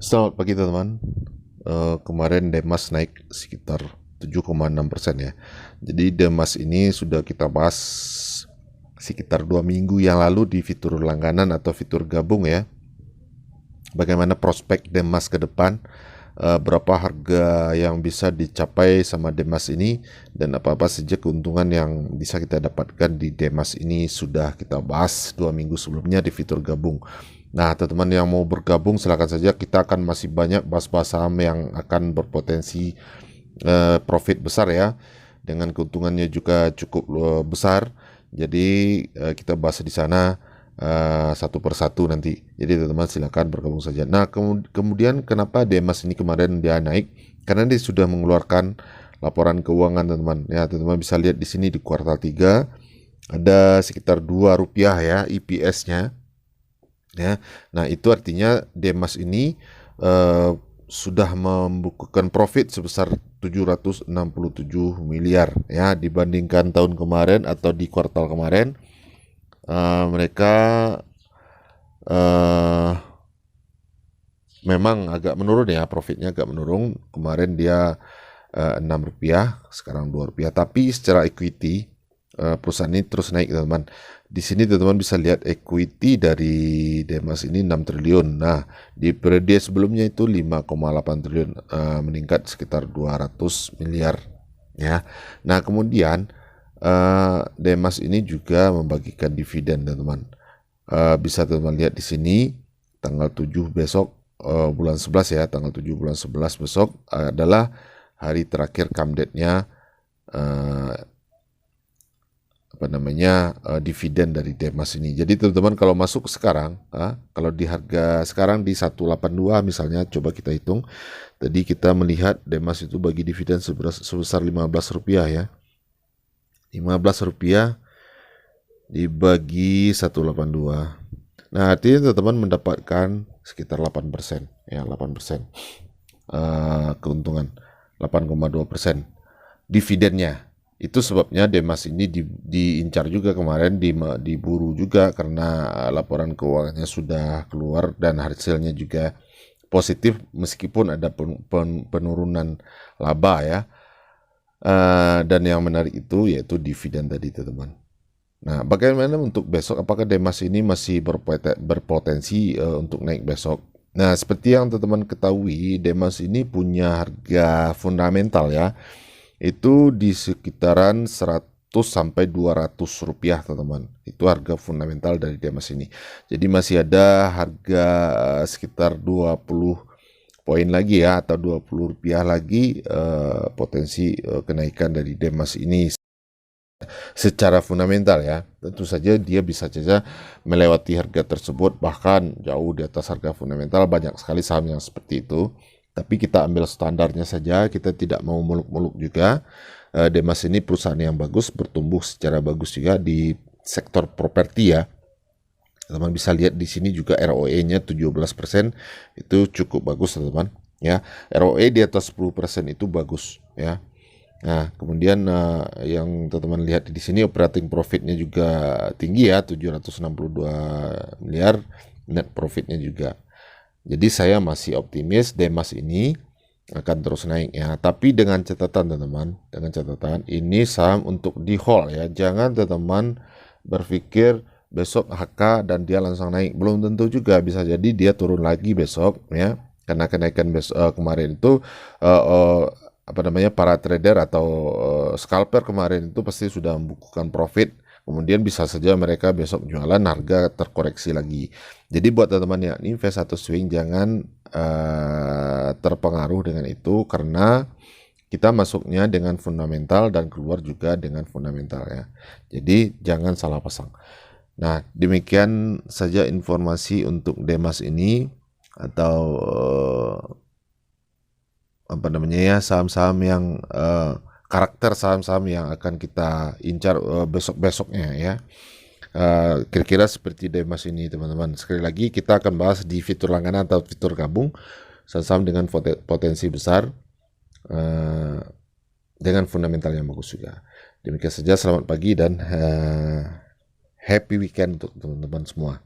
Selamat pagi teman-teman. Kemarin Demas naik sekitar 7,6% ya. Jadi Demas ini sudah kita bahas sekitar 2 minggu yang lalu di fitur langganan atau fitur gabung ya. Bagaimana prospek Demas ke depan, berapa harga yang bisa dicapai sama Demas ini, dan apa-apa saja keuntungan yang bisa kita dapatkan di Demas ini sudah kita bahas 2 minggu sebelumnya di fitur gabung. Nah, teman-teman yang mau bergabung silakan saja, kita akan masih banyak bahas-bahas saham yang akan berpotensi profit besar ya, dengan keuntungannya juga cukup besar. Jadi kita bahas di sana satu persatu nanti. Jadi teman-teman silakan bergabung saja. Nah, kemudian kenapa Demas ini kemarin dia naik? Karena dia sudah mengeluarkan laporan keuangan teman-teman. Ya, teman-teman bisa lihat di sini di kuartal 3 ada sekitar Rp2 ya EPS-nya. Ya. Nah, itu artinya Demas ini sudah membukukan profit sebesar 767 miliar ya, dibandingkan tahun kemarin atau di kuartal kemarin mereka memang agak menurun ya, profitnya agak menurun. Kemarin dia Rp6, sekarang Rp2. Tapi secara equity perusahaan ini terus naik teman-teman. Di sini teman-teman bisa lihat equity dari Demas ini 6 triliun. Nah, di periode sebelumnya itu 5,8 triliun, meningkat sekitar 200 miliar ya. Nah, kemudian Demas ini juga membagikan dividen teman-teman. Bisa teman-teman lihat di sini tanggal 7 besok, bulan 11 ya, tanggal 7 bulan 11 besok adalah hari terakhir come date-nya dividen dari Demas ini. Jadi teman-teman kalau masuk sekarang, kalau di harga sekarang di 182 misalnya, coba kita hitung. Tadi kita melihat Demas itu bagi dividen sebesar Rp15 ya. Rp15 dibagi 182. Nah, artinya teman-teman mendapatkan sekitar 8% ya, 8% keuntungan, 8,2% dividennya. Itu sebabnya Demas ini diincar juga kemarin, diburu juga karena laporan keuangannya sudah keluar dan hasilnya juga positif meskipun ada penurunan laba ya. Dan yang menarik itu yaitu dividen tadi teman-teman. Nah, bagaimana untuk besok? Apakah Demas ini masih berpotensi untuk naik besok? Nah, seperti yang teman-teman ketahui, Demas ini punya harga fundamental ya, itu di sekitaran 100 sampai Rp200 teman-teman. Itu harga fundamental dari Demas ini. Jadi masih ada harga sekitar 20 poin lagi ya, atau Rp20 lagi potensi kenaikan dari Demas ini secara fundamental ya. Tentu saja dia bisa saja melewati harga tersebut, bahkan jauh di atas harga fundamental. Banyak sekali saham yang seperti itu, tapi kita ambil standarnya saja, kita tidak mau muluk-muluk juga. Demas ini perusahaan yang bagus, bertumbuh secara bagus juga di sektor properti ya. Teman bisa lihat di sini juga ROE-nya 17%, itu cukup bagus teman-teman ya. ROE di atas 10% itu bagus ya. Nah, kemudian yang teman-teman lihat di sini operating profitnya juga tinggi ya, 762 miliar, net profitnya juga. Jadi saya masih optimis Demas ini akan terus naik ya. Tapi dengan catatan teman-teman, dengan catatan ini saham untuk di hold ya. Jangan teman-teman berpikir besok HK dan dia langsung naik. Belum tentu juga, bisa jadi dia turun lagi besok ya. Karena kenaikan kemarin itu para trader atau scalper kemarin itu pasti sudah membukukan profit. Kemudian bisa saja mereka besok jualan, harga terkoreksi lagi. Jadi buat teman-teman yang invest atau swing, jangan terpengaruh dengan itu, karena kita masuknya dengan fundamental dan keluar juga dengan fundamental ya. Jadi jangan salah pasang. Nah, demikian saja informasi untuk Demas ini, atau saham-saham yang karakter saham-saham yang akan kita incar besok-besoknya ya. Kira-kira seperti Demas ini teman-teman. Sekali lagi kita akan bahas di fitur langganan atau fitur gabung, saham dengan potensi besar dengan fundamental yang bagus juga. Demikian saja, selamat pagi dan happy weekend untuk teman-teman semua.